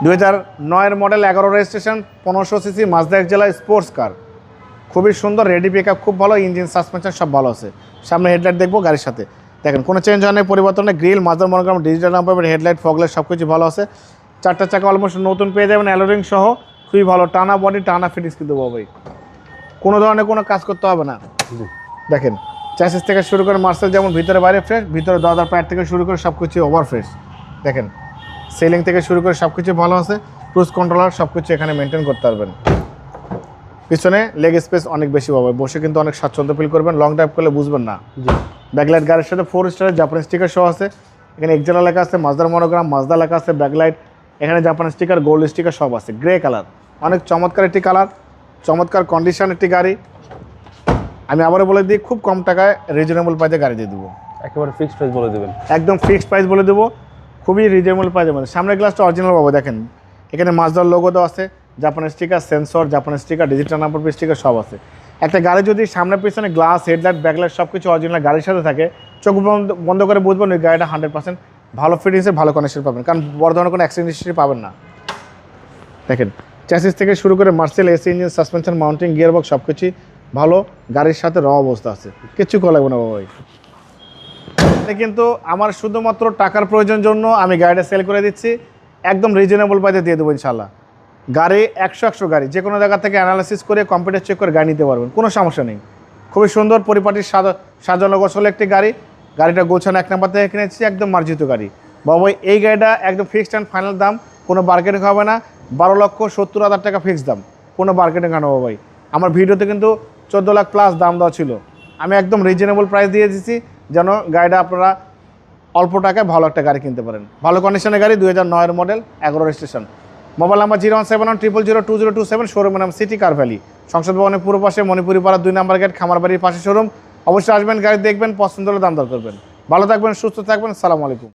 2009 model 11 registration 1500 CC Mazda জেলা sports car, খুবই সুন্দর, রেডি পিক আপ খুব ভালো, ইঞ্জিন সাসপেনশন সব ভালো আছে। সামনে হেডলাইট দেখবো গাড়ির সাথে, দেখেন কোনো চেঞ্জ হয় নাই, পরিবর্তন নেই। গ্রিল মাজার monogram digital number, headlight fog light সব কিছু ভালো আছে। চারটা চাকা অলমোস্ট নতুন পেয়ে যাবেন, অ্যালোরিং সহ, খুবই ভালো। টানা বডি, টানা ফিটিংস কিন্তু ভাই, কোনো ধরনের কোনো কাজ করতে হবে না। দেখেন চ্যাসিস থেকে শুরু করে মার্সেল যেমন ভিতরে বাইরে ফ্রেশ, ভিতরে দরজার প্যাড থেকে শুরু করে সব কিছু ওভার ফ্রেশ। দেখেন সেলিং থেকে শুরু করে সব কিছু ভালো আছে। ক্রুজ কন্ট্রোলার সব কিছু এখানে মেনটেন করতে পারবেন। পিছনে লেগ স্পেস অনেক বেশি পাবে, বসে কিন্তু অনেক স্বাচ্ছন্দ্য ফিল করবেন, লং ড্রাইভ করলে বুঝবেন না। ব্যাকলাইট গাড়ির সাথে 4 স্টারের জাপানি স্টিকার সহ আছে। এখানে এক্সেলা লেখা আছে, মাজদার মনোগ্রাম, মাজদা লেখা আছে, ব্যাকলাইট, এখানে জাপানি স্টিকার, গোল্ড স্টিকার সব আছে। গ্রে কালার, অনেক চমৎকার একটি কালার, চমৎকার কন্ডিশন একটি গাড়ি। আমি আবারও বলে দিই, খুব কম টাকায় রিজনেবল প্রাইসে গাড়ি দিয়ে দেবো। একেবারে ফিক্সড প্রাইস বলে দেবেন? একদম ফিক্সড প্রাইস বলে দেবো, খুবই রিজনেবল প্রাইসের মধ্যে। সামনের গ্লাসটা অরিজিনাল পাবো, দেখেন এখানে মাজদার লোগো দেওয়া আছে, জাপানি স্টিকার, সেন্সর, জাপানি sticker, digital number plate sticker সব আছে। একটা গাড়ি যদি সামনে পিছনে গ্লাস, হেডলাইট, ব্যাকলাইট সব কিছু অরিজিনাল গাড়ির সাথে থাকে, চোখ বন্ধ করে বুঝবেন ওই গাড়িটা 100% ভালো ফিটিংসে ভালো কন্ডিশন পাবেন, কারণ বড় ধরনের কোনো অ্যাক্সিডেন্ট হিস্ট্রি পাবেন না। দেখেন চ্যাসিস থেকে শুরু করে Marcel, AC engine, suspension, mounting, gearbox সব কিছুই ভালো, গাড়ির সাথে র অবস্থা আছে, কিচ্ছু করা লাগবে না বাবা ভাই। কিন্তু আমার শুধুমাত্র টাকার প্রয়োজন জন্য আমি গাড়িটা সেল করে দিচ্ছি, একদম রিজনেবল প্রাইসে দিয়ে দেবো ইনশাল্লাহ। গাড়ি 100 গাড়ি যে কোনো জায়গা থেকে অ্যানালাইসিস করে কম্পিউটার চেক করে গাড়ি নিতে পারবেন, কোনো সমস্যা নেই। খুবই সুন্দর পরিপাটির সাজানো গোছানো একটি গাড়ি, গাড়িটা গোছানো 1 নাম্বার থেকে কিনেছি, একদম মার্জিত গাড়ি বাবা। এই গাড়িটা একদম ফিক্সড অ্যান্ড ফাইনাল দাম, কোনো বার্গেনিং হবে না। 12,70,000 টাকা ফিক্সড দাম, কোনো বার্গেনিং হয় না বাবা ভাই। আমার ভিডিওতে কিন্তু 14 লাখ প্লাস দাম দেওয়া ছিল, আমি একদম রিজনেবল প্রাইস দিয়ে দিচ্ছি, যেন গাড়িটা আপনারা অল্প টাকায় ভালো একটা গাড়ি কিনতে পারেন। ভালো কন্ডিশনের গাড়ি, 2009 মডেল, 11 রেজিস্ট্রেশন। মোবাইল নাম্বার 017100207, শোরুমের নাম সিটি কার ভ্যালি, সংসদ ভবনের পূর্ব পাশে, মণিপুরি পাড়া 2 নাম্বার গেট, খামারবাড়ির পাশে শোরুম। অবশ্যই আসবেন, গাড়ি দেখবেন, পছন্দ হলে দাম দর করবেন। ভালো থাকবেন, সুস্থ থাকবেন, আসসালামু আলাইকুম।